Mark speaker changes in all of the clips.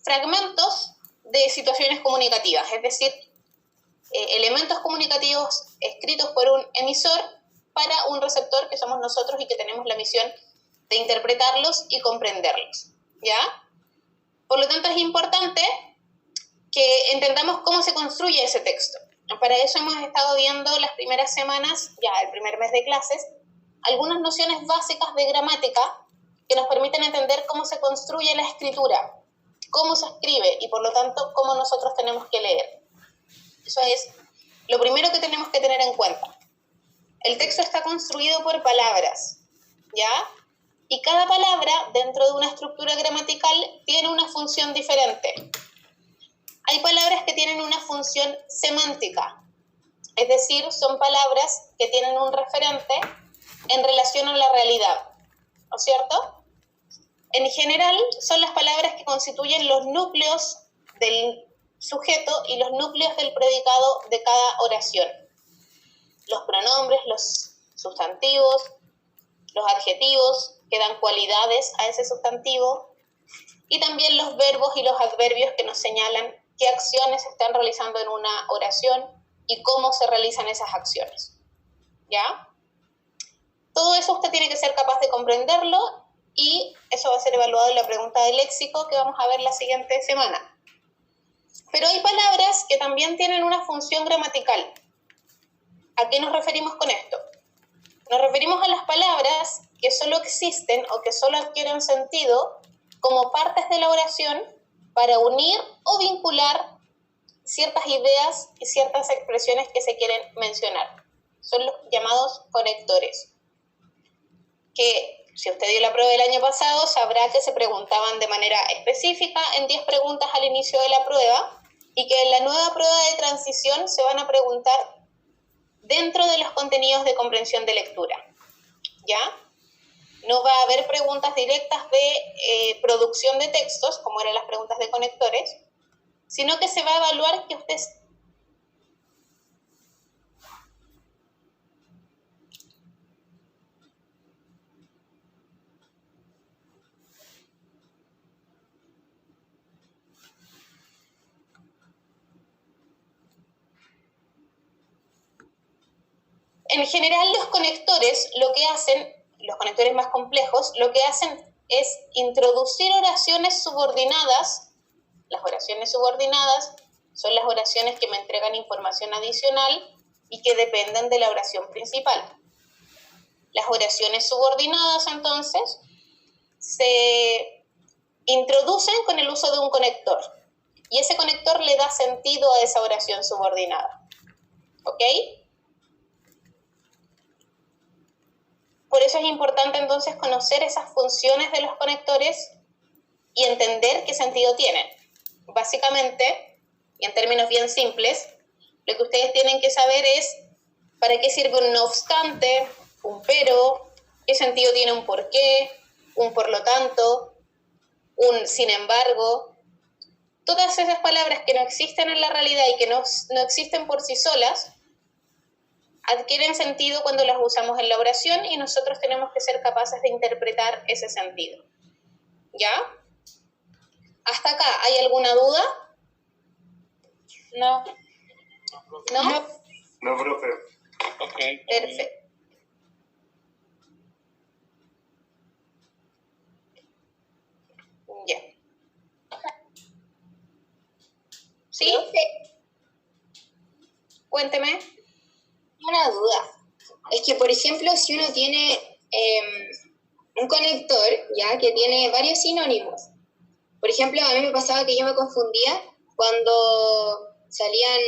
Speaker 1: fragmentos de situaciones comunicativas, es decir, elementos comunicativos escritos por un emisor para un receptor que somos nosotros y que tenemos la misión de interpretarlos y comprenderlos, ¿ya? Por lo tanto, es importante que entendamos cómo se construye ese texto. Para eso hemos estado viendo las primeras semanas, ya el primer mes de clases, algunas nociones básicas de gramática que nos permiten entender cómo se construye la escritura, cómo se escribe y por lo tanto cómo nosotros tenemos que leer. Eso es lo primero que tenemos que tener en cuenta. El texto está construido por palabras, ¿ya? Y cada palabra dentro de una estructura gramatical tiene una función diferente. Hay palabras que tienen una función semántica, es decir, son palabras que tienen un referente en relación a la realidad, ¿no es cierto? En general, son las palabras que constituyen los núcleos del sujeto y los núcleos del predicado de cada oración. Los pronombres, los sustantivos, los adjetivos que dan cualidades a ese sustantivo y también los verbos y los adverbios que nos señalan qué acciones se están realizando en una oración y cómo se realizan esas acciones, ¿ya? Todo eso usted tiene que ser capaz de comprenderlo y eso va a ser evaluado en la pregunta de léxico que vamos a ver la siguiente semana. Pero hay palabras que también tienen una función gramatical. ¿A qué nos referimos con esto? Nos referimos a las palabras que solo existen o que solo adquieren sentido como partes de la oración para unir o vincular ciertas ideas y ciertas expresiones que se quieren mencionar. Son los llamados conectores, que si usted dio la prueba del año pasado, sabrá que se preguntaban de manera específica en 10 preguntas al inicio de la prueba y que en la nueva prueba de transición se van a preguntar dentro de los contenidos de comprensión de lectura, ¿ya? No va a haber preguntas directas de producción de textos, como eran las preguntas de conectores, sino que se va a evaluar que usted... En general, los conectores lo que hacen, los conectores más complejos, lo que hacen es introducir oraciones subordinadas. Las oraciones subordinadas son las oraciones que me entregan información adicional y que dependen de la oración principal. Las oraciones subordinadas, entonces, se introducen con el uso de un conector y ese conector le da sentido a esa oración subordinada. ¿Ok? Por eso es importante entonces conocer esas funciones de los conectores y entender qué sentido tienen. Básicamente, y en términos bien simples, lo que ustedes tienen que saber es para qué sirve un no obstante, un pero, qué sentido tiene un por qué, un por lo tanto, un sin embargo. Todas esas palabras que no existen en la realidad y que no existen por sí solas, adquieren sentido cuando las usamos en la oración y nosotros tenemos que ser capaces de interpretar ese sentido. ¿Ya? ¿Hasta acá hay alguna duda? ¿No? ¿No?
Speaker 2: No, profe.
Speaker 3: Ok.
Speaker 1: Perfecto. Ya. ¿Sí? Cuénteme.
Speaker 4: Una duda. Es que, por ejemplo, si uno tiene un conector, ya, que tiene varios sinónimos. Por ejemplo, a mí me pasaba que yo me confundía cuando salían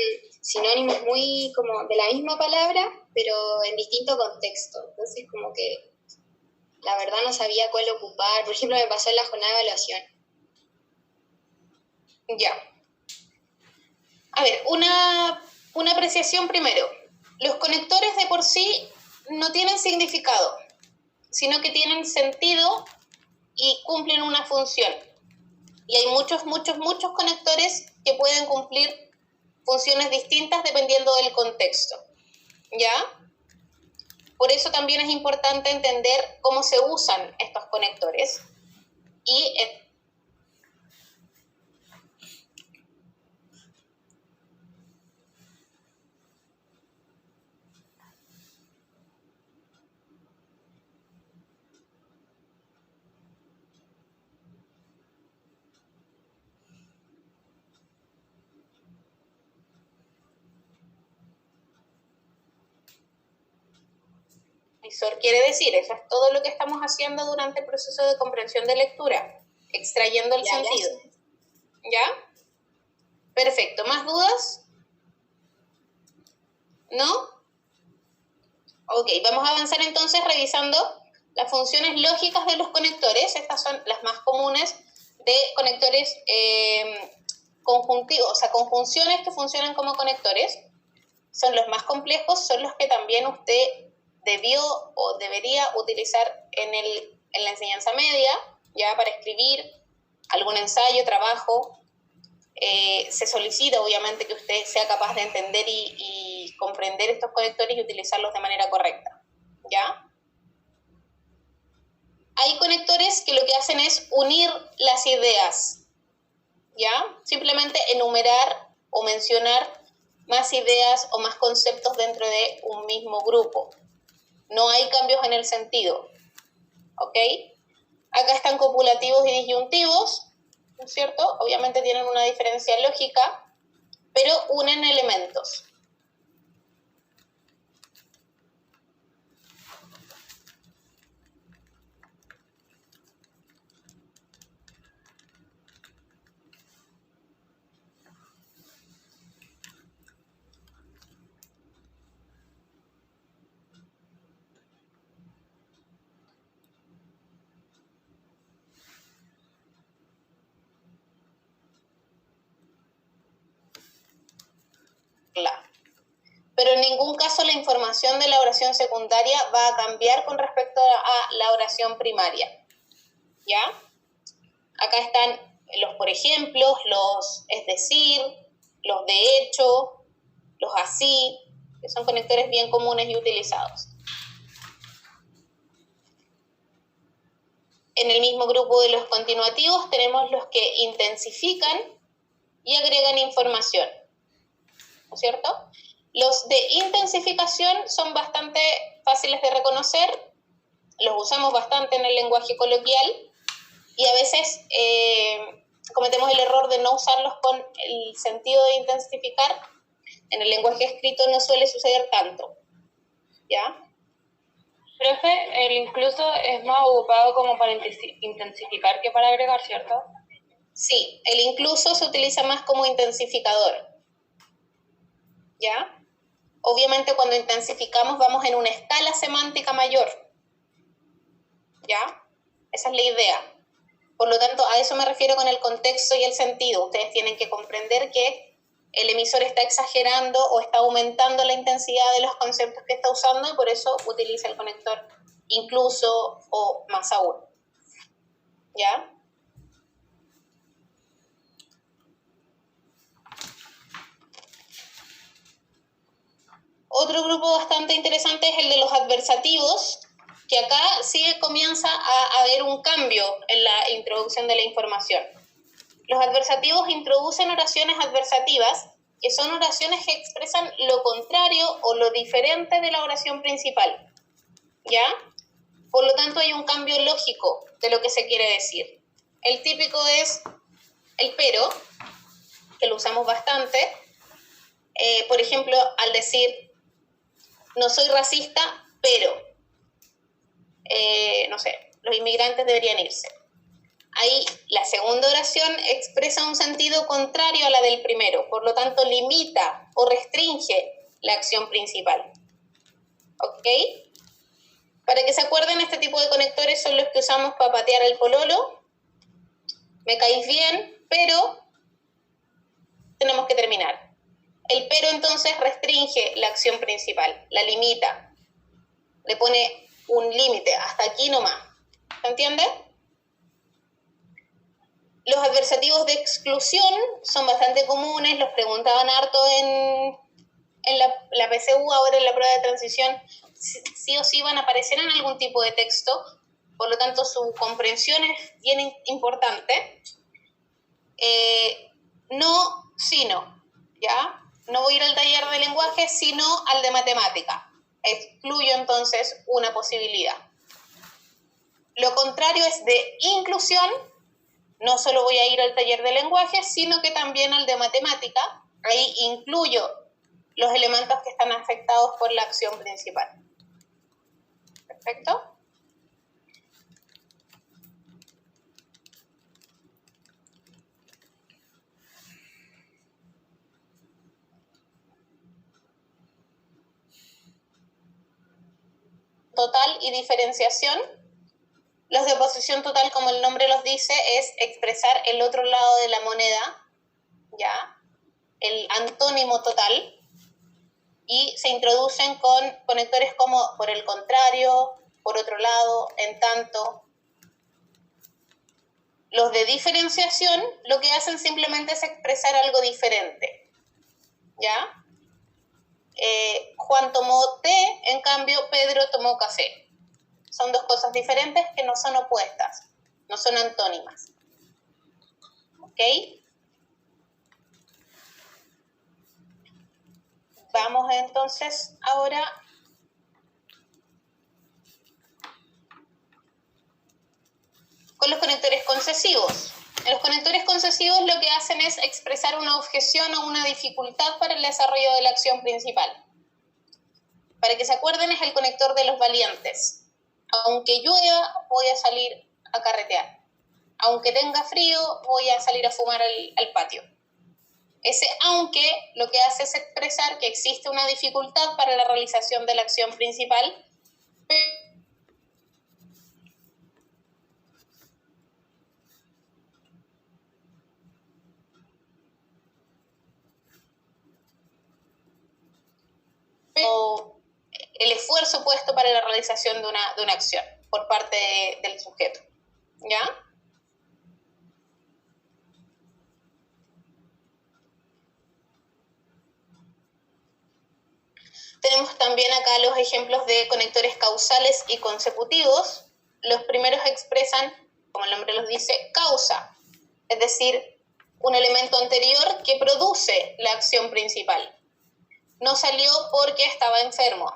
Speaker 4: sinónimos muy como de la misma palabra, pero en distinto contexto. Entonces, como que la verdad no sabía cuál ocupar. Por ejemplo, me pasó en la jornada de evaluación.
Speaker 1: Ya. A ver, una apreciación primero. Los conectores de por sí no tienen significado, sino que tienen sentido y cumplen una función. Y hay muchos conectores que pueden cumplir funciones distintas dependiendo del contexto, ¿ya? Por eso también es importante entender cómo se usan estos conectores y emisor quiere decir. Eso es todo lo que estamos haciendo durante el proceso de comprensión de lectura, extrayendo el sentido. ¿Ya? Perfecto. ¿Más dudas? ¿No? Ok, vamos a avanzar entonces revisando las funciones lógicas de los conectores. Estas son las más comunes de conectores conjuntivos, o sea, conjunciones que funcionan como conectores. Son los más complejos, son los que también usted debió o debería utilizar en la enseñanza media, ya para escribir algún ensayo, trabajo. Se solicita obviamente que usted sea capaz de entender y comprender estos conectores y utilizarlos de manera correcta, ¿ya? Hay conectores que lo que hacen es unir las ideas, ¿ya? Simplemente enumerar o mencionar más ideas o más conceptos dentro de un mismo grupo. No hay cambios en el sentido, ¿ok? Acá están copulativos y disyuntivos, ¿no es cierto? Obviamente tienen una diferencia lógica, pero unen elementos. Pero en ningún caso la información de la oración secundaria va a cambiar con respecto a la oración primaria, ¿ya? Acá están los por ejemplo, los es decir, los de hecho, los así, que son conectores bien comunes y utilizados. En el mismo grupo de los continuativos tenemos los que intensifican y agregan información, ¿no es cierto? Los de intensificación son bastante fáciles de reconocer, los usamos bastante en el lenguaje coloquial y a veces cometemos el error de no usarlos con el sentido de intensificar. En el lenguaje escrito no suele suceder tanto, ¿ya?
Speaker 2: Profe, el incluso es más ocupado como para intensificar que para agregar, ¿cierto?
Speaker 1: Sí, el incluso se utiliza más como intensificador, ¿ya? Obviamente cuando intensificamos vamos en una escala semántica mayor, ¿ya? Esa es la idea. Por lo tanto, a eso me refiero con el contexto y el sentido. Ustedes tienen que comprender que el emisor está exagerando o está aumentando la intensidad de los conceptos que está usando y por eso utiliza el conector incluso o más aún, ¿ya? Otro grupo bastante interesante es el de los adversativos, que acá sí comienza a haber un cambio en la introducción de la información. Los adversativos introducen oraciones adversativas, que son oraciones que expresan lo contrario o lo diferente de la oración principal, ¿ya? Por lo tanto, hay un cambio lógico de lo que se quiere decir. El típico es el pero, que lo usamos bastante. Por ejemplo, al decir no soy racista, pero, no sé, los inmigrantes deberían irse. Ahí la segunda oración expresa un sentido contrario a la del primero, por lo tanto limita o restringe la acción principal. ¿Ok? Para que se acuerden, este tipo de conectores son los que usamos para patear el pololo. Me caís bien, pero tenemos que terminar. El pero entonces restringe la acción principal, la limita, le pone un límite, hasta aquí nomás. ¿Se entiende? Los adversativos de exclusión son bastante comunes, los preguntaban harto en la PSU, ahora en la prueba de transición, sí o sí van a aparecer en algún tipo de texto, por lo tanto su comprensión es bien importante. No, sino, ¿ya? No voy a ir al taller de lenguaje, sino al de matemática. Excluyo entonces una posibilidad. Lo contrario es de inclusión. No solo voy a ir al taller de lenguaje, sino que también al de matemática. Ahí incluyo los elementos que están afectados por la acción principal. Perfecto. Total y diferenciación. Los de oposición total, como el nombre los dice, es expresar el otro lado de la moneda, ¿ya? El antónimo total, y se introducen con conectores como por el contrario, por otro lado, en tanto. Los de diferenciación lo que hacen simplemente es expresar algo diferente, ¿ya? Juan tomó té, en cambio Pedro tomó café. Son dos cosas diferentes que no son opuestas, no son antónimas. ¿Ok? Vamos entonces ahora con los conectores concesivos. Los conectores concesivos lo que hacen es expresar una objeción o una dificultad para el desarrollo de la acción principal. Para que se acuerden, es el conector de los valientes. Aunque llueva, voy a salir a carretear. Aunque tenga frío, voy a salir a fumar al patio. Ese aunque lo que hace es expresar que existe una dificultad para la realización de la acción principal, pero el esfuerzo puesto para la realización de una acción por parte del sujeto, ¿ya? Tenemos también acá los ejemplos de conectores causales y consecutivos. Los primeros expresan, como el nombre los dice, causa, es decir, un elemento anterior que produce la acción principal. No salió porque estaba enfermo.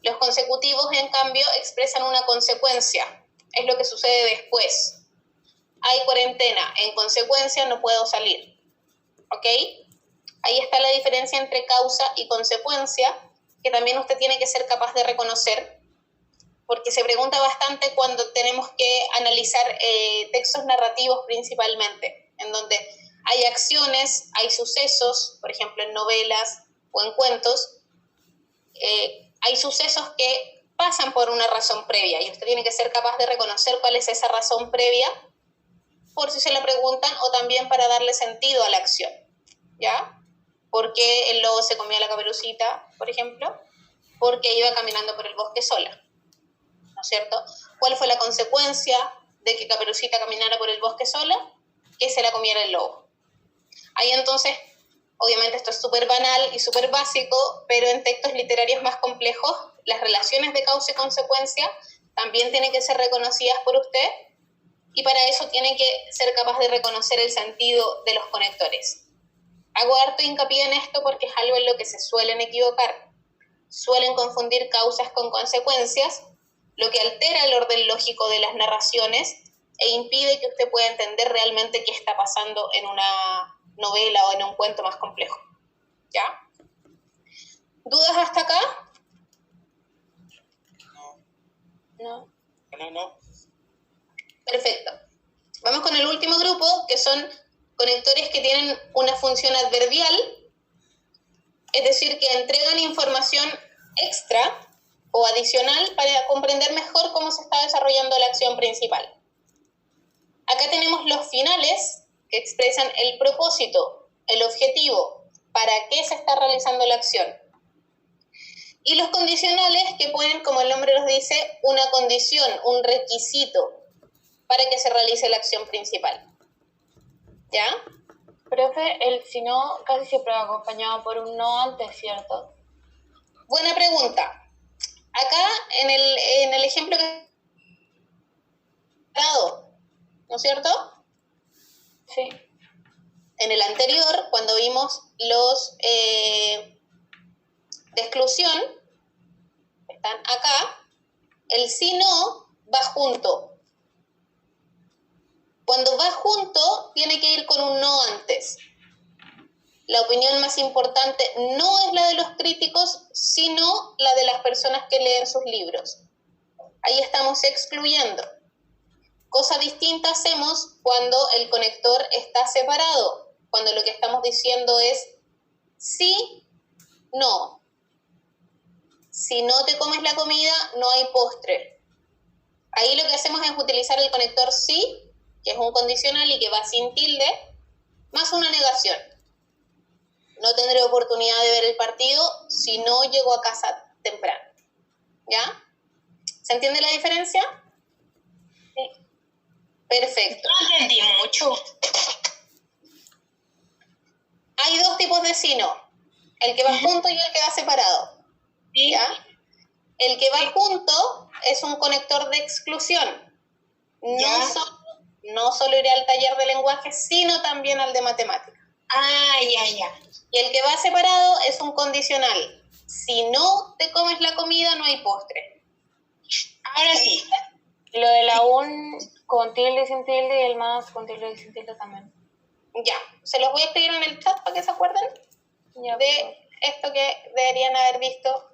Speaker 1: Los consecutivos, en cambio, expresan una consecuencia. Es lo que sucede después. Hay cuarentena, en consecuencia no puedo salir. ¿Ok? Ahí está la diferencia entre causa y consecuencia, que también usted tiene que ser capaz de reconocer, porque se pregunta bastante cuando tenemos que analizar textos narrativos principalmente, en donde hay acciones, hay sucesos, por ejemplo en novelas o en cuentos, hay sucesos que pasan por una razón previa y usted tiene que ser capaz de reconocer cuál es esa razón previa, por si se lo preguntan, o también para darle sentido a la acción, ¿ya? ¿Por qué el lobo se comió a la Caperucita, por ejemplo? Porque iba caminando por el bosque sola, ¿no es cierto? ¿Cuál fue la consecuencia de que Caperucita caminara por el bosque sola? Que se la comiera el lobo. Ahí entonces, obviamente esto es súper banal y súper básico, pero en textos literarios más complejos, las relaciones de causa y consecuencia también tienen que ser reconocidas por usted, y para eso tiene que ser capaz de reconocer el sentido de los conectores. Hago harto hincapié en esto porque es algo en lo que se suelen equivocar. Suelen confundir causas con consecuencias, lo que altera el orden lógico de las narraciones e impide que usted pueda entender realmente qué está pasando en una novela o en un cuento más complejo. ¿Ya? ¿Dudas hasta acá?
Speaker 2: No.
Speaker 1: Perfecto. Vamos con el último grupo, que son conectores que tienen una función adverbial, es decir, que entregan información extra o adicional para comprender mejor cómo se está desarrollando la acción principal. Acá tenemos los finales, que expresan el propósito, el objetivo, para qué se está realizando la acción. Y los condicionales, que ponen, como el nombre los dice, una condición, un requisito para que se realice la acción principal. ¿Ya?
Speaker 2: Profe, el si no casi siempre va acompañado por un no antes, ¿cierto?
Speaker 1: Buena pregunta. Acá, en el ejemplo que he dado, ¿no es cierto?
Speaker 2: Sí.
Speaker 1: En el anterior, cuando vimos los de exclusión, están acá, el si no va junto. Cuando va junto, tiene que ir con un no antes. La opinión más importante no es la de los críticos, sino la de las personas que leen sus libros. Ahí estamos excluyendo. Cosa distinta hacemos cuando el conector está separado, cuando lo que estamos diciendo es sí, no. Si no te comes la comida, no hay postre. Ahí lo que hacemos es utilizar el conector sí, que es un condicional y que va sin tilde, más una negación. No tendré oportunidad de ver el partido si no llego a casa temprano. ¿Ya? ¿Se entiende la diferencia?
Speaker 2: Sí.
Speaker 1: Perfecto.
Speaker 3: No entendí mucho.
Speaker 1: Hay dos tipos de sí no. El que va junto y el que va separado.
Speaker 3: Sí.
Speaker 1: ¿Ya? El que va junto es un conector de exclusión.
Speaker 3: Ya.
Speaker 1: No solo iré al taller de lenguaje, sino también al de matemática.
Speaker 3: Ah, ya.
Speaker 1: Y el que va separado es un condicional. Si no te comes la comida, no hay postre.
Speaker 3: Ahora sí.
Speaker 2: Lo de la un con tilde y sin tilde y el más con tilde y sin tilde también.
Speaker 1: Ya, se los voy a escribir en el chat para que se acuerden
Speaker 2: Ya,
Speaker 1: de esto que deberían haber visto.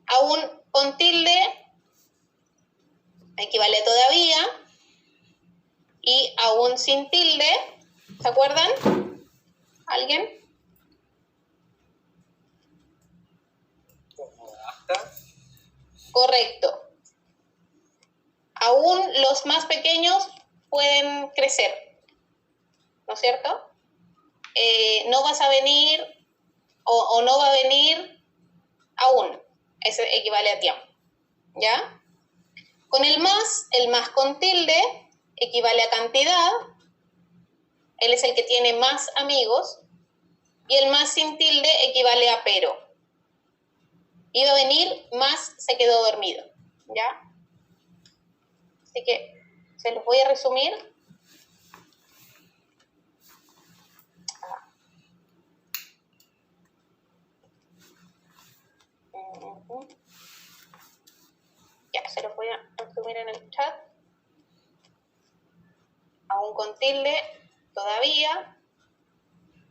Speaker 1: Aún con tilde equivale todavía, y aún sin tilde, ¿se acuerdan? ¿Alguien?
Speaker 5: Como hasta.
Speaker 1: Correcto. Aún los más pequeños pueden crecer, ¿no es cierto? No vas a venir o no va a venir aún. Eso equivale a tiempo, ¿ya? Con el más con tilde equivale a cantidad. Él es el que tiene más amigos. Y el más sin tilde equivale a pero. Iba a venir, más se quedó dormido, ¿ya? Así que se los voy a resumir. Ya, se los voy a resumir en el chat. Aún con tilde, todavía.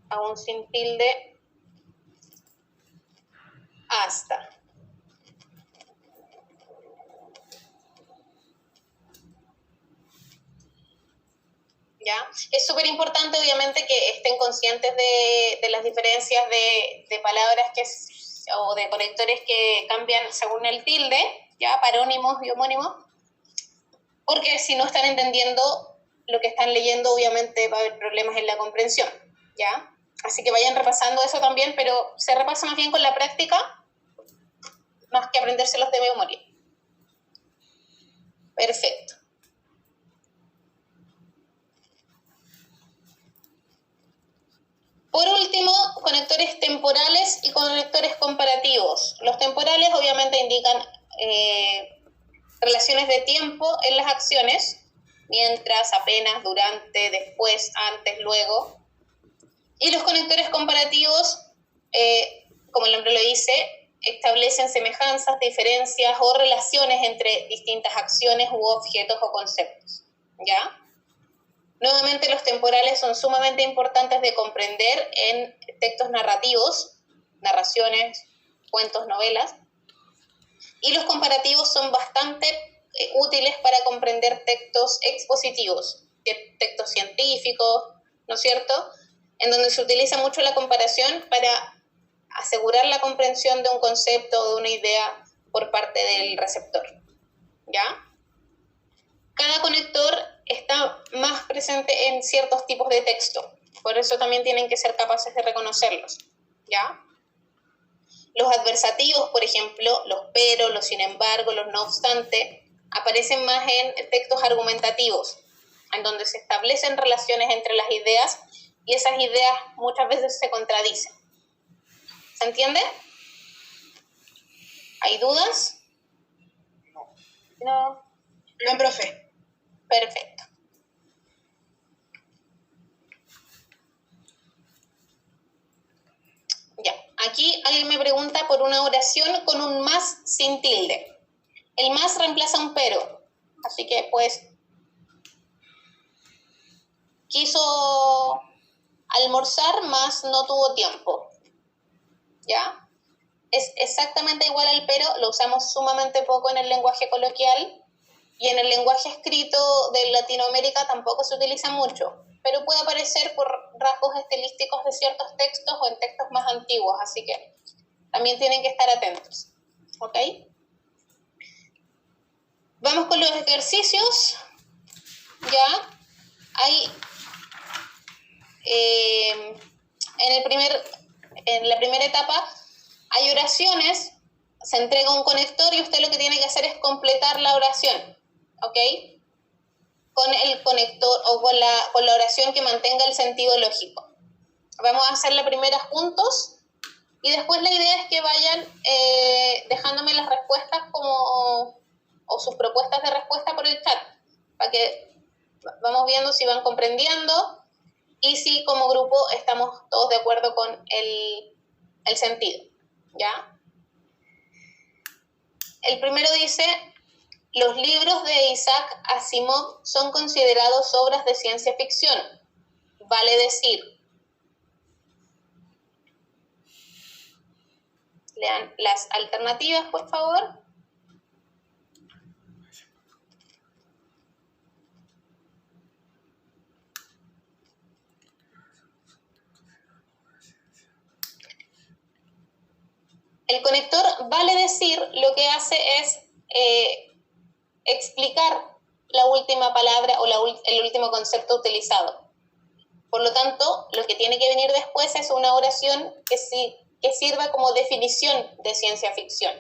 Speaker 1: Aún sin tilde, hasta. ¿Ya? Es súper importante, obviamente, que estén conscientes de las diferencias de palabras o de conectores que cambian según el tilde, ¿ya? Parónimos y homónimos, porque si no están entendiendo lo que están leyendo, obviamente va a haber problemas en la comprensión, ¿ya? Así que vayan repasando eso también, pero se repasa más bien con la práctica, más que aprendérselos de memoria. Perfecto. Por último, conectores temporales y conectores comparativos. Los temporales obviamente indican relaciones de tiempo en las acciones, mientras, apenas, durante, después, antes, luego. Y los conectores comparativos, como el nombre lo dice, establecen semejanzas, diferencias o relaciones entre distintas acciones u objetos o conceptos, ¿ya? Nuevamente, los temporales son sumamente importantes de comprender en textos narrativos, narraciones, cuentos, novelas, y los comparativos son bastante útiles para comprender textos expositivos, textos científicos, ¿no es cierto?, en donde se utiliza mucho la comparación para asegurar la comprensión de un concepto o de una idea por parte del receptor, ¿ya? Cada conector está más presente en ciertos tipos de texto, por eso también tienen que ser capaces de reconocerlos, ¿ya? Los adversativos, por ejemplo, los pero, los sin embargo, los no obstante, aparecen más en textos argumentativos, en donde se establecen relaciones entre las ideas y esas ideas muchas veces se contradicen. ¿Se entiende? ¿Hay dudas?
Speaker 2: No.
Speaker 3: No, profe.
Speaker 1: Perfecto. Ya, aquí alguien me pregunta por una oración con un más sin tilde. El más reemplaza un pero, así que pues quiso almorzar, más no tuvo tiempo, ¿ya? es exactamente igual al pero, lo usamos sumamente poco en el lenguaje coloquial y en el lenguaje escrito de Latinoamérica tampoco se utiliza mucho, pero puede aparecer por rasgos estilísticos de ciertos textos o en textos más antiguos, así que también tienen que estar atentos. ¿Ok? Vamos con los ejercicios. Ya hay en la primera etapa hay oraciones, se entrega un conector y usted lo que tiene que hacer es completar la oración, ¿ok? Con el conector o con la oración que mantenga el sentido lógico. Vamos a hacer la primera juntos y después la idea es que vayan dejándome las respuestas o sus propuestas de respuesta por el chat, para que vamos viendo si van comprendiendo y si como grupo estamos todos de acuerdo con el sentido, ¿ya? El primero dice, los libros de Isaac Asimov son considerados obras de ciencia ficción. Vale decir. Lean las alternativas, por favor. El conector vale decir lo que hace es explicar la última palabra o el último concepto utilizado. Por lo tanto, lo que tiene que venir después es una oración que sirva como definición de ciencia ficción.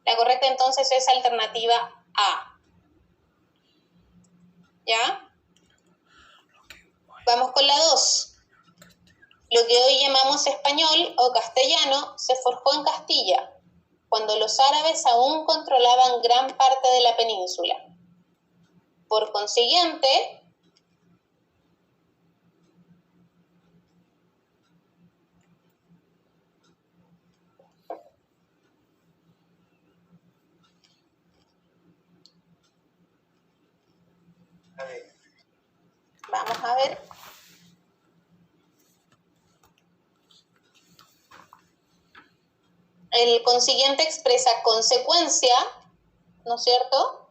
Speaker 1: La correcta entonces es alternativa A. ¿Ya? Vamos con la 2. Lo que hoy llamamos español o castellano se forjó en Castilla, cuando los árabes aún controlaban gran parte de la península. Por consiguiente, vamos a ver. El consiguiente expresa consecuencia, ¿no es cierto?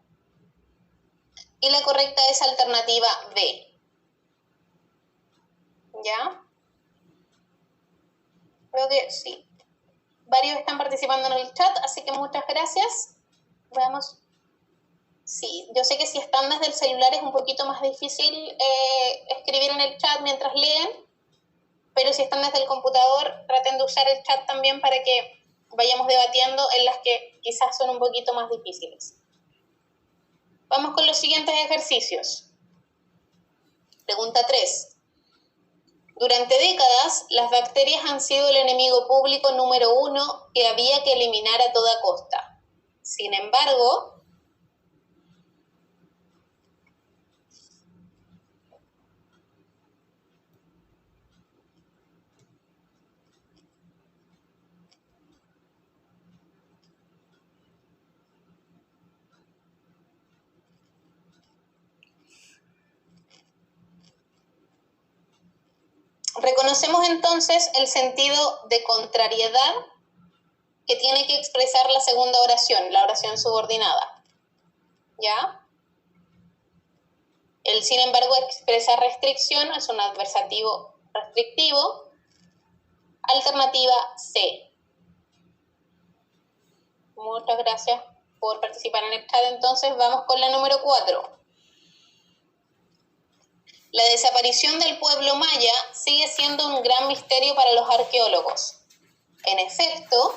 Speaker 1: Y la correcta es alternativa B. ¿Ya? Creo que sí. Varios están participando en el chat, así que muchas gracias. Veamos. Sí, yo sé que si están desde el celular es un poquito más difícil escribir en el chat mientras leen, pero si están desde el computador, traten de usar el chat también para que vayamos debatiendo en las que quizás son un poquito más difíciles. Vamos con los siguientes ejercicios. Pregunta 3. Durante décadas, las bacterias han sido el enemigo público número 1 que había que eliminar a toda costa. Sin embargo, reconocemos entonces el sentido de contrariedad que tiene que expresar la segunda oración, la oración subordinada. ¿Ya? El sin embargo expresa restricción, es un adversativo restrictivo. Alternativa C. Muchas gracias por participar en el chat. Entonces vamos con la número 4. La desaparición del pueblo maya sigue siendo un gran misterio para los arqueólogos. En efecto,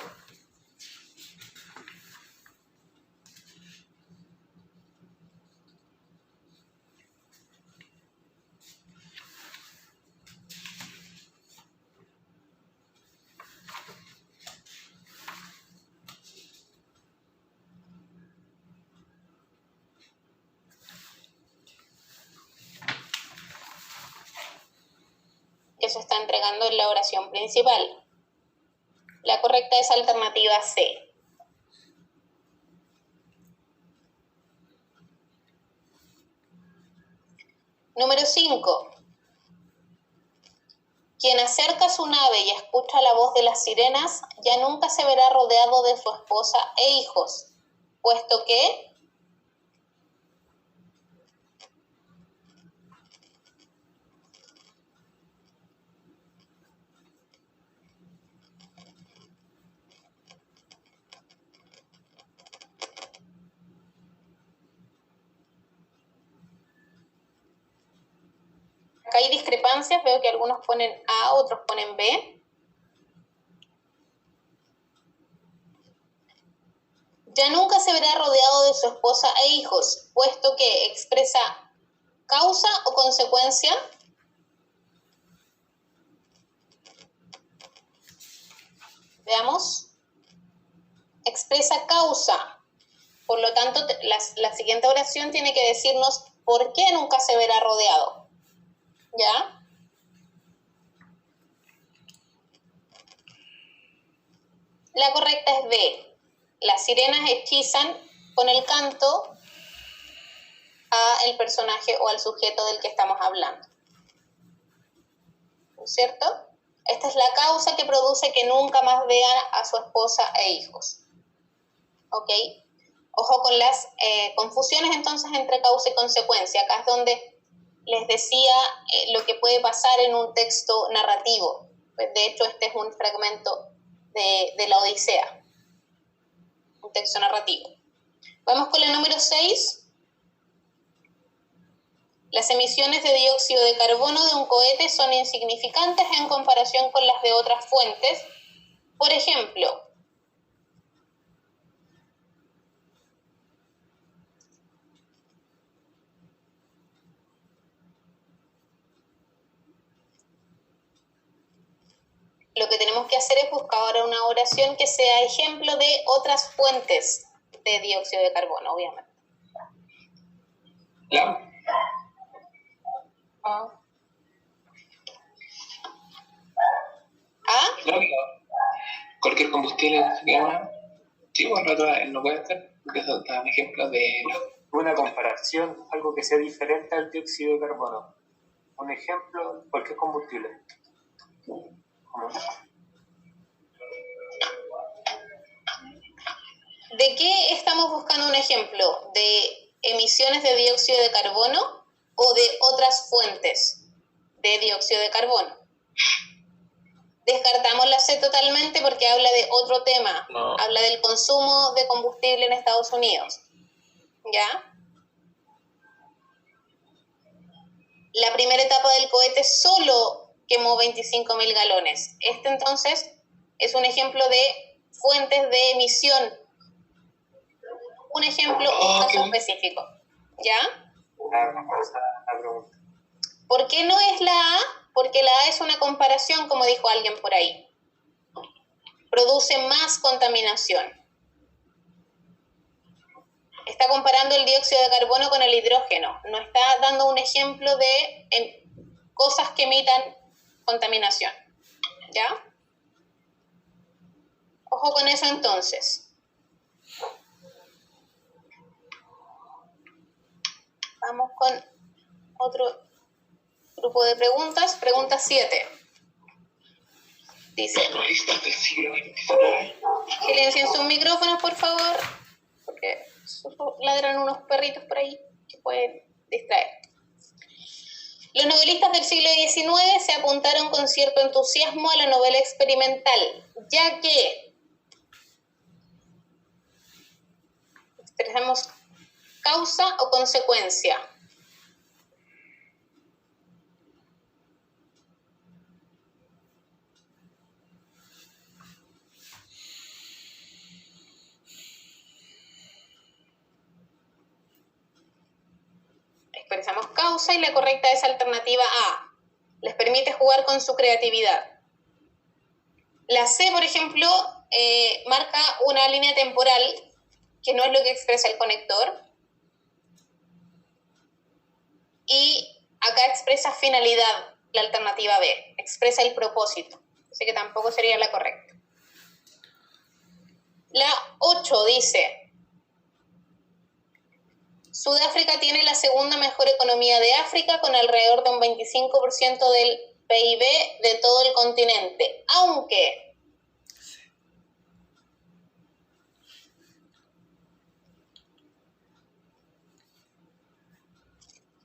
Speaker 1: que se está entregando en la oración principal. La correcta es alternativa C. Número 5. Quien acerca su nave y escucha la voz de las sirenas, ya nunca se verá rodeado de su esposa e hijos, puesto que acá hay discrepancias, veo que algunos ponen A, otros ponen B. Ya nunca se verá rodeado de su esposa e hijos, puesto que expresa causa o consecuencia. Veamos. Expresa causa. Por lo tanto, la siguiente oración tiene que decirnos por qué nunca se verá rodeado. ¿Ya? La correcta es B. Las sirenas hechizan con el canto a el personaje o al sujeto del que estamos hablando. ¿No es cierto? Esta es la causa que produce que nunca más vean a su esposa e hijos. ¿Ok? Ojo con las confusiones entonces entre causa y consecuencia. Acá es donde les decía lo que puede pasar en un texto narrativo. De hecho, este es un fragmento de la Odisea. Un texto narrativo. Vamos con la número 6. Las emisiones de dióxido de carbono de un cohete son insignificantes en comparación con las de otras fuentes. Por ejemplo, lo que tenemos que hacer es buscar ahora una oración que sea ejemplo de otras fuentes de dióxido de carbono, obviamente.
Speaker 5: La.
Speaker 1: ¿Ah?
Speaker 5: Lógico. Cualquier combustible, digamos. Sí, bueno, no puede estar, porque eso está un ejemplo de...
Speaker 6: Una comparación, algo que sea diferente al dióxido de carbono. Un ejemplo, cualquier combustible.
Speaker 1: ¿De qué estamos buscando un ejemplo? ¿De emisiones de dióxido de carbono o de otras fuentes de dióxido de carbono? Descartamos la C totalmente porque habla de otro tema.
Speaker 5: No.
Speaker 1: Habla del consumo de combustible en Estados Unidos. ¿Ya? La primera etapa del cohete solo quemó 25.000 galones. Este entonces es un ejemplo de fuentes de emisión. Un ejemplo, un caso específico. ¿Ya?
Speaker 6: La pregunta.
Speaker 1: ¿Por qué no es la A? Porque la A es una comparación, como dijo alguien por ahí. Produce más contaminación. Está comparando el dióxido de carbono con el hidrógeno. No está dando un ejemplo de cosas que emitan contaminación. ¿Ya? Ojo con eso entonces. Vamos con otro grupo de preguntas. Pregunta 7. Dice,
Speaker 5: Terroristas del siglo XXIX.
Speaker 1: silencien sus micrófonos, por favor, porque ladran unos perritos por ahí que pueden distraer. Los novelistas del siglo XIX se apuntaron con cierto entusiasmo a la novela experimental, ya que expresamos causa o consecuencia. Expresamos causa y la correcta es alternativa A. Les permite jugar con su creatividad. La C, por ejemplo, marca una línea temporal, que no es lo que expresa el conector. Y acá expresa finalidad, la alternativa B. Expresa el propósito. Así que tampoco sería la correcta. La 8 dice... Sudáfrica tiene la segunda mejor economía de África, con alrededor de un 25% del PIB de todo el continente, aunque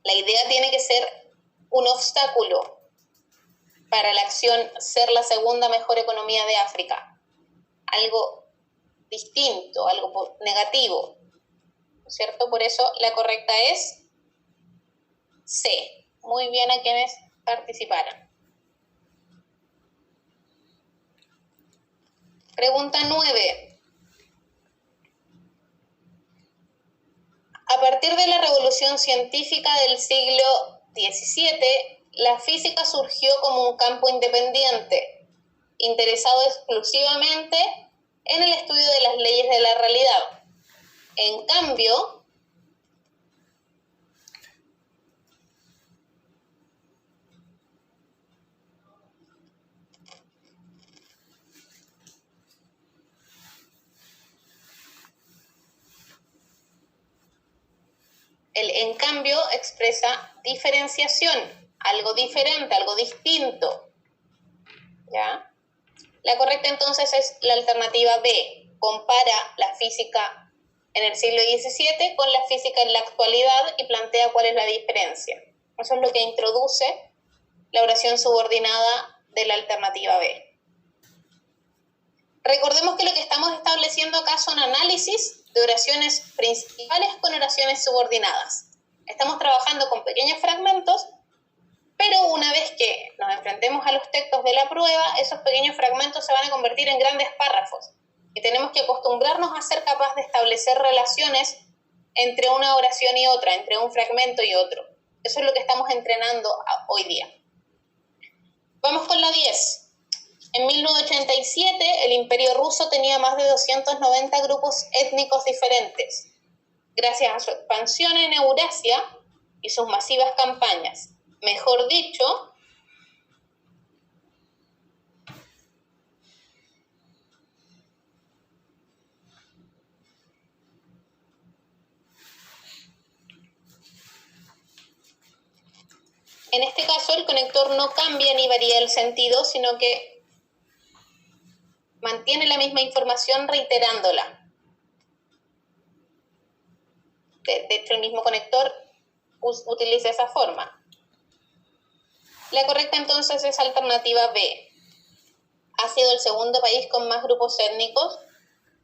Speaker 1: la idea tiene que ser un obstáculo para la acción ser la segunda mejor economía de África. Algo distinto, algo negativo, ¿cierto? Por eso la correcta es C. Muy bien a quienes participaron. Pregunta 9. A partir de la revolución científica del siglo XVII, la física surgió como un campo independiente, interesado exclusivamente en el estudio de las leyes de la realidad. En cambio, el en cambio expresa diferenciación, algo diferente, algo distinto. ¿Ya? La correcta entonces es la alternativa B. Compara la física en el siglo XVII con la física en la actualidad y plantea cuál es la diferencia. Eso es lo que introduce la oración subordinada de la alternativa B. Recordemos que lo que estamos estableciendo acá son análisis de oraciones principales con oraciones subordinadas. Estamos trabajando con pequeños fragmentos, pero una vez que nos enfrentemos a los textos de la prueba, esos pequeños fragmentos se van a convertir en grandes párrafos. Y tenemos que acostumbrarnos a ser capaces de establecer relaciones entre una oración y otra, entre un fragmento y otro. Eso es lo que estamos entrenando hoy día. Vamos con la 10. En 1987, el Imperio Ruso tenía más de 290 grupos étnicos diferentes, gracias a su expansión en Eurasia y sus masivas campañas. Mejor dicho, en este caso el conector no cambia ni varía el sentido, sino que mantiene la misma información reiterándola. De hecho, el mismo conector utiliza esa forma. La correcta entonces es alternativa B. Ha sido el segundo país con más grupos étnicos.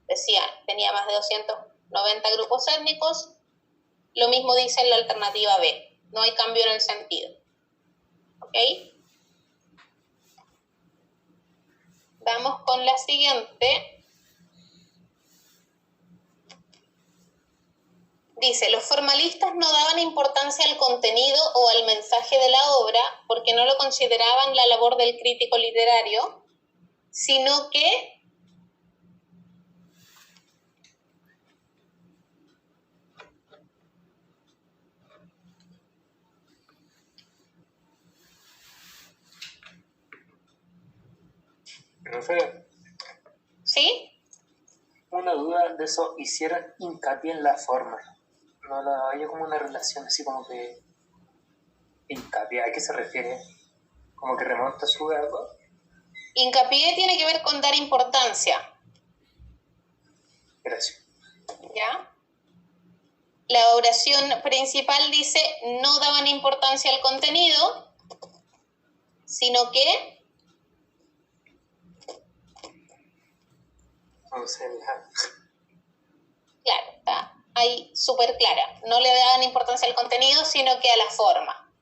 Speaker 1: Decía, tenía más de 290 grupos étnicos. Lo mismo dice en la alternativa B. No hay cambio en el sentido. ¿Ok? Vamos con la siguiente. Dice, los formalistas no daban importancia al contenido o al mensaje de la obra porque no lo consideraban la labor del crítico literario, sino que
Speaker 6: Profe,
Speaker 1: ¿sí?
Speaker 6: una duda de eso, hicieron hincapié en la forma. No la había como una relación así como que hincapié, ¿a qué se refiere? Como que remonta su algo.
Speaker 1: Hincapié tiene que ver con dar importancia,
Speaker 6: Gracias.
Speaker 1: ¿ya? La oración principal dice, no daban importancia al contenido, sino que
Speaker 6: Vamos a la...
Speaker 1: claro, está ahí súper clara. No le daban importancia al contenido, sino que a la forma.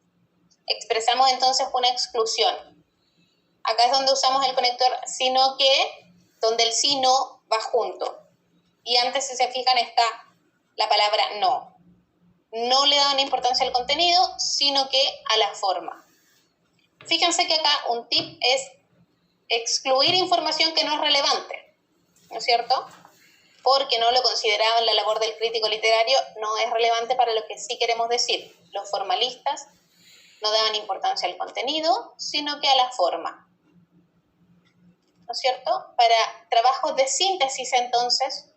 Speaker 1: Expresamos entonces una exclusión. Acá es donde usamos el conector sino que, donde el sino va junto. Y antes, si se fijan, está la palabra no. No le daban importancia al contenido, sino que a la forma. Fíjense que acá un tip es excluir información que no es relevante, ¿no es cierto? Porque no lo consideraban la labor del crítico literario, no es relevante para lo que sí queremos decir. Los formalistas no daban importancia al contenido, sino que a la forma. ¿No es cierto? Para trabajos de síntesis, entonces,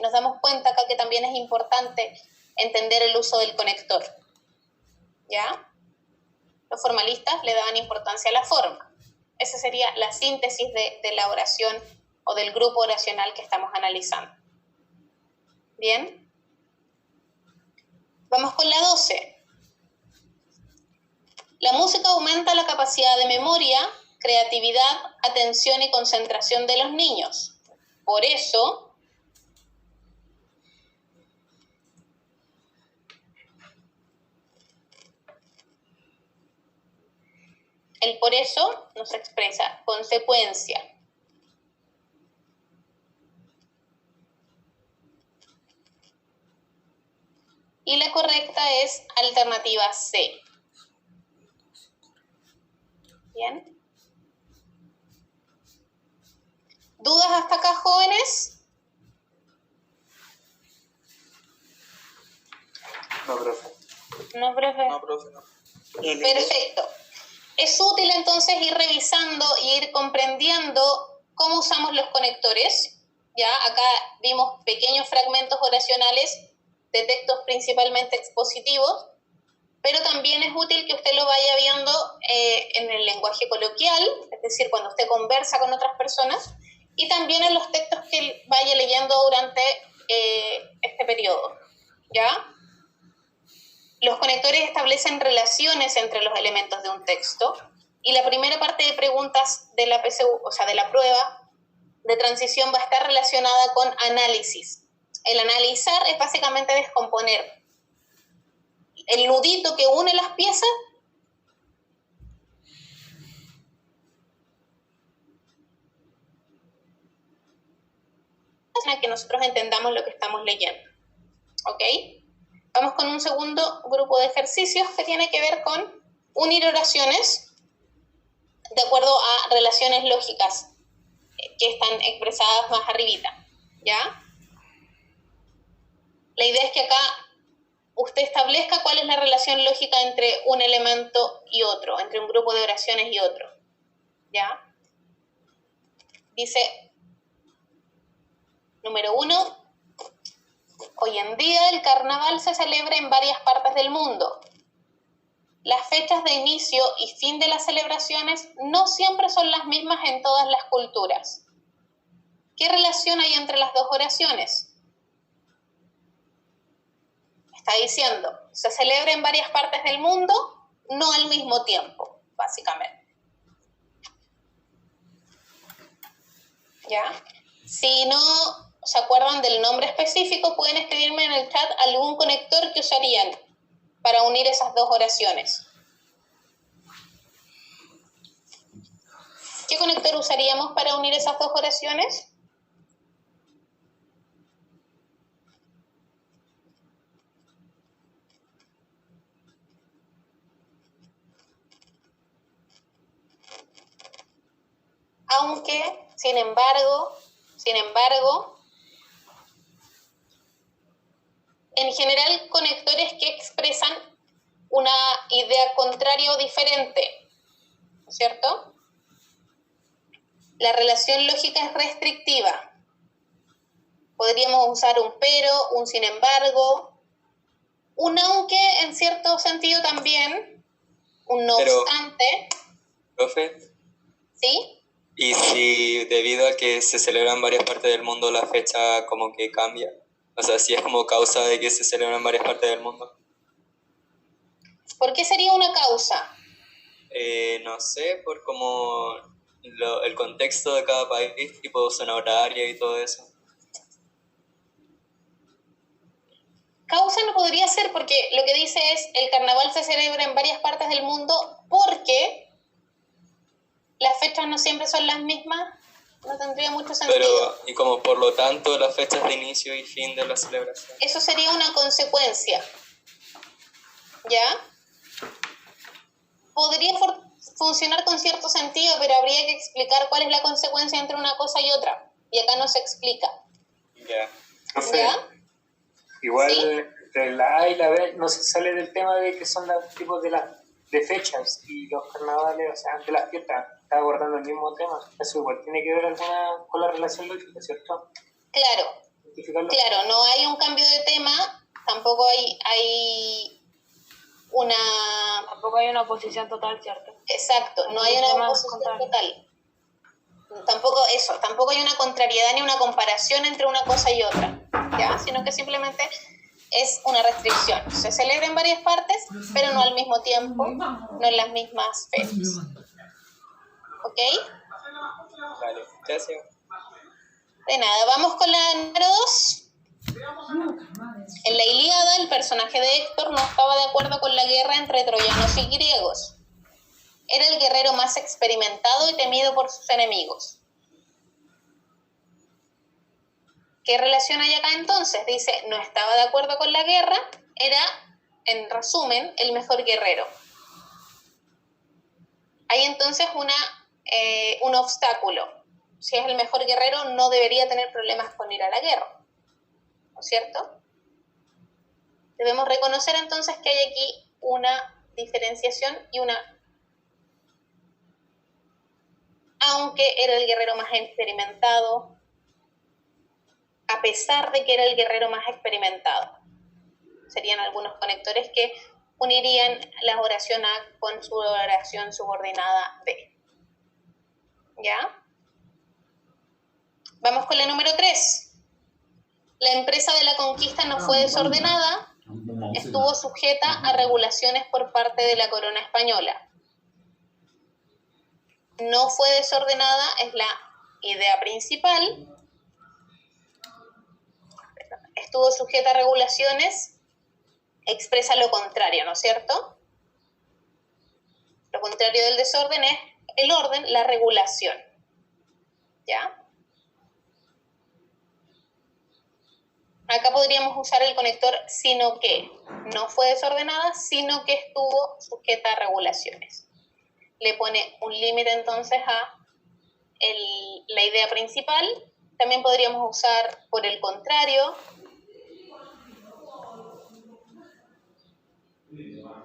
Speaker 1: nos damos cuenta acá que también es importante entender el uso del conector. ¿Ya? Los formalistas le daban importancia a la forma. Esa sería la síntesis de la oración o del grupo oracional que estamos analizando. ¿Bien? Vamos con la 12. La música aumenta la capacidad de memoria, creatividad, atención y concentración de los niños. Por eso, el por eso nos expresa consecuencia. Y la correcta es alternativa C. ¿Bien? ¿Dudas hasta acá, jóvenes?
Speaker 6: No, profe.
Speaker 2: No, profe.
Speaker 7: No, profe, no.
Speaker 1: Perfecto. Es útil entonces ir revisando y ir comprendiendo cómo usamos los conectores. Ya acá vimos pequeños fragmentos oracionales de textos principalmente expositivos, pero también es útil que usted lo vaya viendo en el lenguaje coloquial, es decir, cuando usted conversa con otras personas, y también en los textos que vaya leyendo durante este periodo. ¿Ya? Los conectores establecen relaciones entre los elementos de un texto, y la primera parte de preguntas de la PSU, o sea, de la prueba de transición, va a estar relacionada con análisis. El analizar es básicamente descomponer el nudito que une las piezas para que nosotros entendamos lo que estamos leyendo. ¿Ok? Vamos con un segundo grupo de ejercicios que tiene que ver con unir oraciones de acuerdo a relaciones lógicas que están expresadas más arribita. ¿Ya? La idea es que acá usted establezca cuál es la relación lógica entre un elemento y otro, entre un grupo de oraciones y otro. ¿Ya? Dice, número 1, hoy en día el carnaval se celebra en varias partes del mundo. Las fechas de inicio y fin de las celebraciones no siempre son las mismas en todas las culturas. ¿Qué relación hay entre las dos oraciones? Está diciendo, se celebra en varias partes del mundo, no al mismo tiempo, básicamente. ¿Ya? Si no se acuerdan del nombre específico, pueden escribirme en el chat algún conector que usarían para unir esas dos oraciones. ¿Qué conector usaríamos para unir esas dos oraciones? Aunque, sin embargo, en general conectores que expresan una idea contraria o diferente, ¿no es cierto? La relación lógica es restrictiva. Podríamos usar un pero, un sin embargo, un aunque en cierto sentido también, un no obstante.
Speaker 7: Profe,
Speaker 1: ¿Sí?
Speaker 7: ¿y si debido a que se celebra en varias partes del mundo la fecha como que cambia? O sea, si es como causa de que se celebra en varias partes del mundo.
Speaker 1: ¿Por qué sería una causa?
Speaker 7: No sé, por como el contexto de cada país, tipo zona horaria y todo eso.
Speaker 1: Causa no podría ser porque lo que dice es el carnaval se celebra en varias partes del mundo porque las fechas no siempre son las mismas, no tendría mucho sentido.
Speaker 7: Pero, y como por lo tanto, las fechas de inicio y fin de la celebración.
Speaker 1: Eso sería una consecuencia. ¿Ya? Podría funcionar con cierto sentido, pero habría que explicar cuál es la consecuencia entre una cosa y otra. Y acá no se explica.
Speaker 7: Ya.
Speaker 6: Profe,
Speaker 1: ¿Ya?
Speaker 6: igual
Speaker 1: ¿Sí?
Speaker 6: entre la A y la B no se sale del tema de que son los tipos de fechas y los carnavales, o sea, de las fiestas. Está abordando el mismo tema. Eso igual tiene que ver con la relación lógica, ¿cierto?
Speaker 1: Claro.
Speaker 6: Identificarlo.
Speaker 1: Claro, no hay un cambio de tema, tampoco hay
Speaker 2: Tampoco hay una oposición total, ¿cierto?
Speaker 1: Exacto, no hay una oposición total. Tampoco hay una contrariedad ni una comparación entre una cosa y otra, ¿ya? Sino que simplemente es una restricción. Se celebra en varias partes, pero no al mismo tiempo, no en las mismas fechas. ¿Ok?
Speaker 7: Vale, gracias.
Speaker 1: De nada, vamos con la número 2. En la Ilíada, el personaje de Héctor no estaba de acuerdo con la guerra entre troyanos y griegos. Era el guerrero más experimentado y temido por sus enemigos. ¿Qué relación hay acá entonces? Dice, no estaba de acuerdo con la guerra, era, en resumen, el mejor guerrero. Hay entonces un obstáculo. Si es el mejor guerrero, no debería tener problemas con ir a la guerra, ¿no es cierto? Debemos reconocer entonces que hay aquí una diferenciación y aunque era el guerrero más experimentado, a pesar de que era el guerrero más experimentado, serían algunos conectores que unirían la oración A con su oración subordinada B. ¿Ya? Vamos con la número 3. La empresa de la conquista no fue desordenada, estuvo sujeta a regulaciones por parte de la corona española. No fue desordenada es la idea principal. Estuvo sujeta a regulaciones, expresa lo contrario, ¿no es cierto? Lo contrario del desorden es el orden, la regulación. ¿Ya? Acá podríamos usar el conector sino que. No fue desordenada, sino que estuvo sujeta a regulaciones. Le pone un límite entonces a la idea principal. También podríamos usar por el contrario.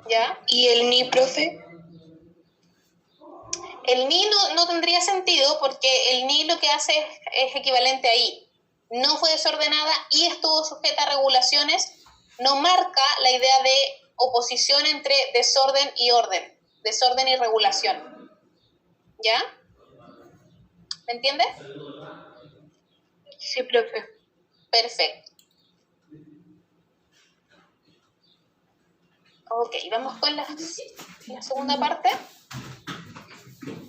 Speaker 1: ¿Ya?
Speaker 3: ¿Y el ni, profe?
Speaker 1: El ni no tendría sentido porque el ni lo que hace es equivalente a i. No fue desordenada y estuvo sujeta a regulaciones, no marca la idea de oposición entre desorden y orden, desorden y regulación. ¿Ya? ¿Me entiendes?
Speaker 3: Sí, profe.
Speaker 1: Perfecto. Ok, vamos con la segunda parte.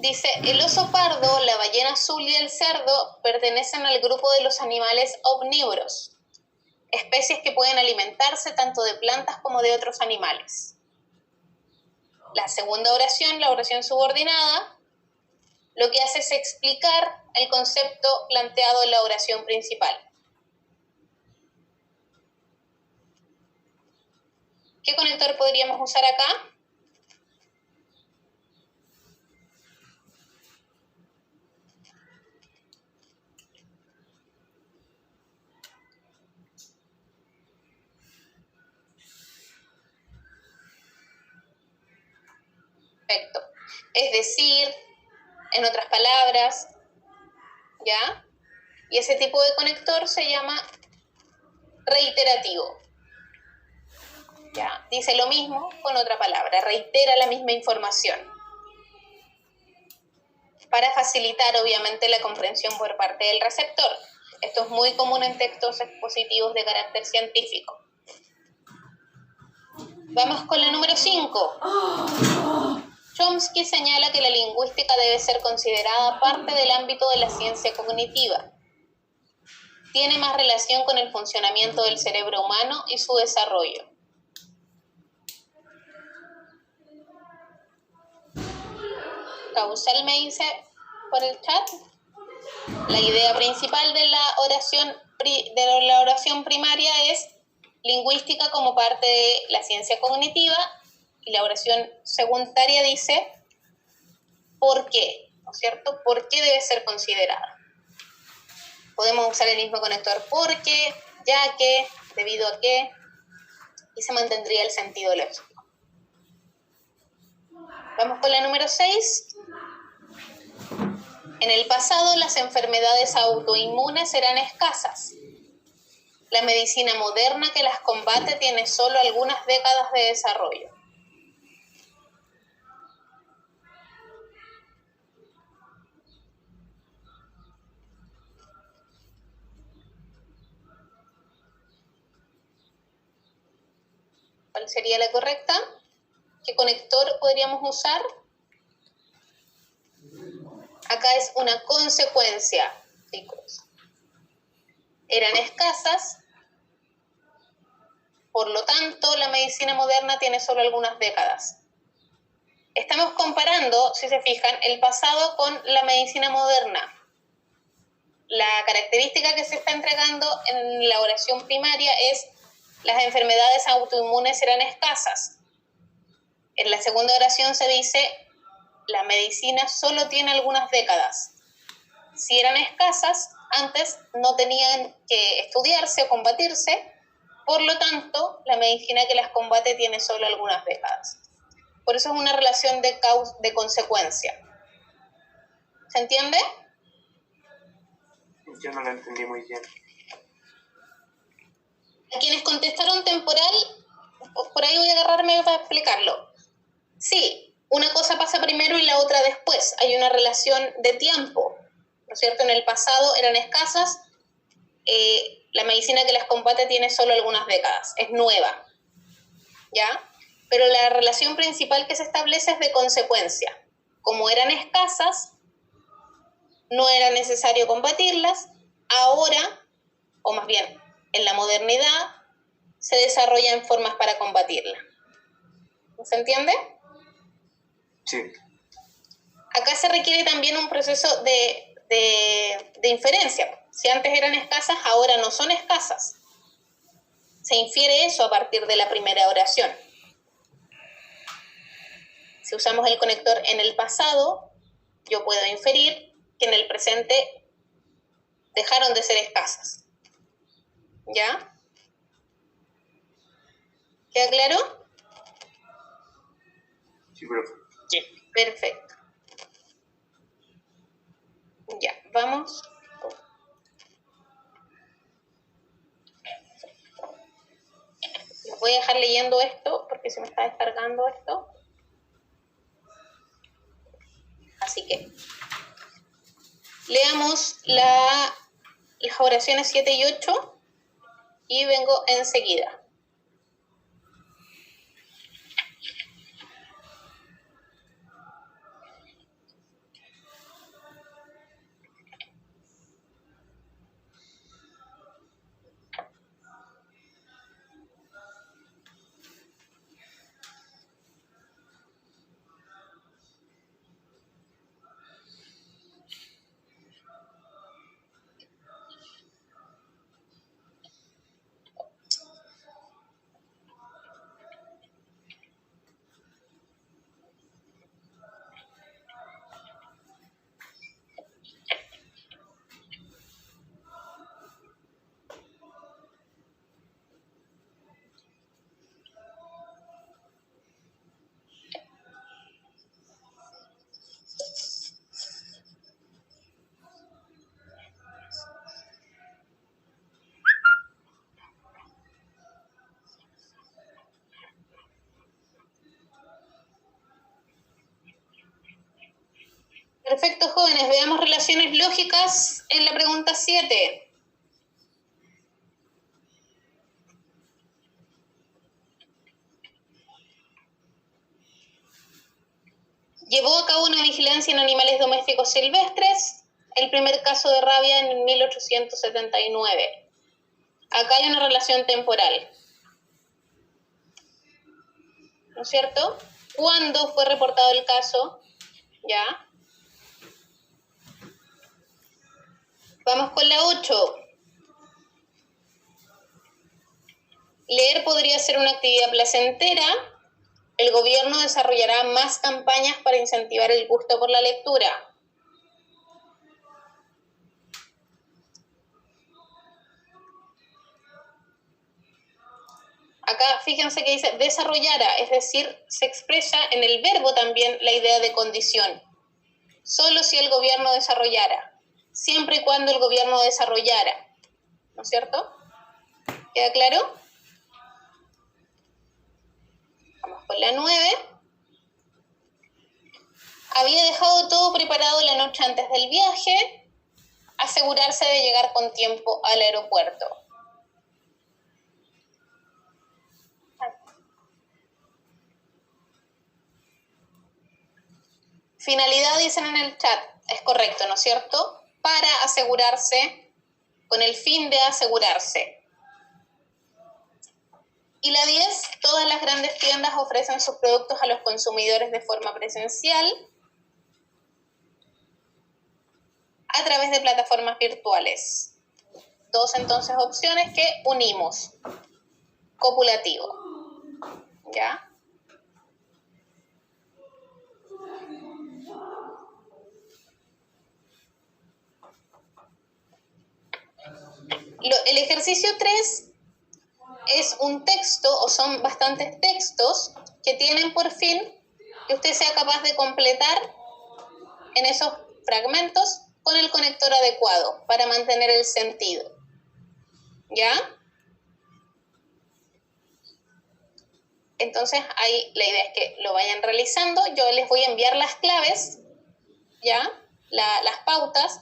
Speaker 1: Dice, el oso pardo, la ballena azul y el cerdo pertenecen al grupo de los animales omnívoros, especies que pueden alimentarse tanto de plantas como de otros animales. La segunda oración, la oración subordinada, lo que hace es explicar el concepto planteado en la oración principal. ¿Qué conector podríamos usar acá? Perfecto. Es decir, en otras palabras, ¿ya? Y ese tipo de conector se llama reiterativo. ¿Ya? Dice lo mismo con otra palabra, reitera la misma información. Para facilitar, obviamente, la comprensión por parte del receptor. Esto es muy común en textos expositivos de carácter científico. Vamos con la número 5. Chomsky señala que la lingüística debe ser considerada parte del ámbito de la ciencia cognitiva. Tiene más relación con el funcionamiento del cerebro humano y su desarrollo. Causal me dice por el chat. La idea principal de la oración primaria es lingüística como parte de la ciencia cognitiva, y la oración secundaria dice ¿por qué? ¿No es cierto? ¿Por qué debe ser considerada? Podemos usar el mismo conector porque, ya que, debido a que, y se mantendría el sentido lógico. Vamos con la número 6. En el pasado, las enfermedades autoinmunes eran escasas. La medicina moderna que las combate tiene solo algunas décadas de desarrollo. ¿Cuál sería la correcta? ¿Qué conector podríamos usar? Acá es una consecuencia, chicos. Eran escasas, por lo tanto, la medicina moderna tiene solo algunas décadas. Estamos comparando, si se fijan, el pasado con la medicina moderna. La característica que se está entregando en la oración primaria es las enfermedades autoinmunes eran escasas. En la segunda oración se dice la medicina solo tiene algunas décadas. Si eran escasas, antes no tenían que estudiarse o combatirse, por lo tanto, la medicina que las combate tiene solo algunas décadas. Por eso es una relación de consecuencia. ¿Se entiende?
Speaker 6: Yo no lo entendí muy bien.
Speaker 1: A quienes contestaron temporal, por ahí voy a agarrarme para explicarlo. Sí, una cosa pasa primero y la otra después. Hay una relación de tiempo, ¿no es cierto? En el pasado eran escasas, la medicina que las combate tiene solo algunas décadas, es nueva, ¿ya? Pero la relación principal que se establece es de consecuencia. Como eran escasas, no era necesario combatirlas, ahora, o más bien, en la modernidad, se desarrollan formas para combatirla. ¿Se entiende?
Speaker 6: Sí.
Speaker 1: Acá se requiere también un proceso de inferencia. Si antes eran escasas, ahora no son escasas. Se infiere eso a partir de la primera oración. Si usamos el conector en el pasado, yo puedo inferir que en el presente dejaron de ser escasas. ¿Ya? ¿Queda claro?
Speaker 6: Sí, profe.
Speaker 1: Sí. Perfecto. Ya, vamos. Les voy a dejar leyendo esto porque se me está descargando esto. Así que leamos las oraciones 7 y 8 y vengo enseguida. Perfecto, jóvenes. Veamos relaciones lógicas en la pregunta 7. Llevó a cabo una vigilancia en animales domésticos silvestres, el primer caso de rabia en 1879. Acá hay una relación temporal. ¿No es cierto? ¿Cuándo fue reportado el caso? ¿Ya? Vamos con la 8. Leer podría ser una actividad placentera. El gobierno desarrollará más campañas para incentivar el gusto por la lectura. Acá fíjense que dice desarrollará, es decir, se expresa en el verbo también la idea de condición. Solo si el gobierno desarrollara, siempre y cuando el gobierno desarrollara, ¿no es cierto? ¿Queda claro? Vamos con la 9. Había dejado todo preparado la noche antes del viaje, asegurarse de llegar con tiempo al aeropuerto. Finalidad dicen en el chat, es correcto, ¿no es cierto? Para asegurarse, con el fin de asegurarse. Y la 10, todas las grandes tiendas ofrecen sus productos a los consumidores de forma presencial a través de plataformas virtuales. Dos entonces opciones que unimos. Copulativo. ¿Ya? El ejercicio 3 es un texto, o son bastantes textos, que tienen por fin que usted sea capaz de completar en esos fragmentos con el conector adecuado para mantener el sentido. ¿Ya? Entonces, ahí la idea es que lo vayan realizando. Yo les voy a enviar las claves, ¿ya? Las pautas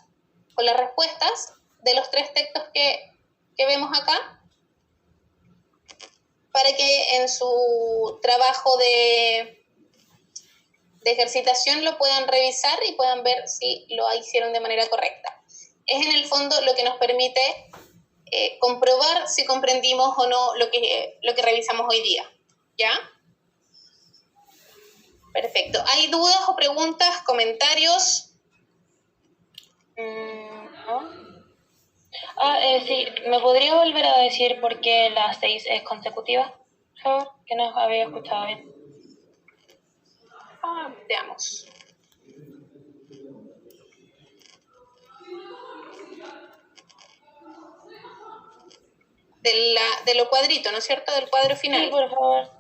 Speaker 1: con las respuestas de los 3 textos que vemos acá, para que en su trabajo de ejercitación lo puedan revisar y puedan ver si lo hicieron de manera correcta. Es en el fondo lo que nos permite comprobar si comprendimos o no lo que revisamos hoy día. ¿Ya? Perfecto. ¿Hay dudas o preguntas, comentarios?
Speaker 2: ¿No? Sí, ¿me podría volver a decir por qué la 6 es consecutiva? Por favor, que no había escuchado bien.
Speaker 1: Veamos. De lo cuadrito, ¿no es cierto? Del cuadro final.
Speaker 2: Sí, por favor.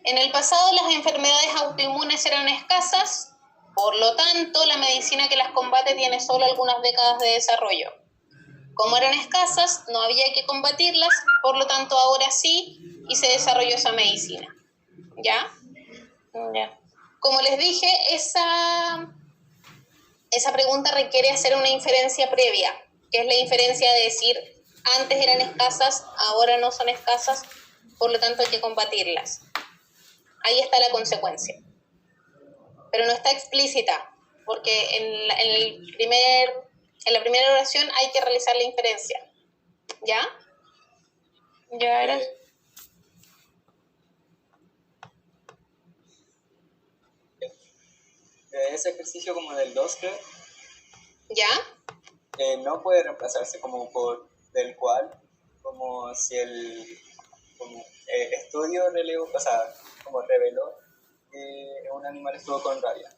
Speaker 1: En el pasado las enfermedades autoinmunes eran escasas, por lo tanto la medicina que las combate tiene solo algunas décadas de desarrollo. Como eran escasas, no había que combatirlas, por lo tanto ahora sí, y se desarrolló esa medicina. ¿Ya?
Speaker 2: Ya.
Speaker 1: Como les dije, esa pregunta requiere hacer una inferencia previa, que es la inferencia de decir, antes eran escasas, ahora no son escasas, por lo tanto hay que combatirlas. Ahí está la consecuencia. Pero no está explícita, porque en la primera oración hay que realizar la inferencia. ¿Ya?
Speaker 2: Ya eres.
Speaker 7: Ese ejercicio como del 2, creo,
Speaker 1: ¿Ya?
Speaker 7: no puede reemplazarse como por del cual, como si el estudio relevó, o sea, como reveló que un animal estuvo con rabia.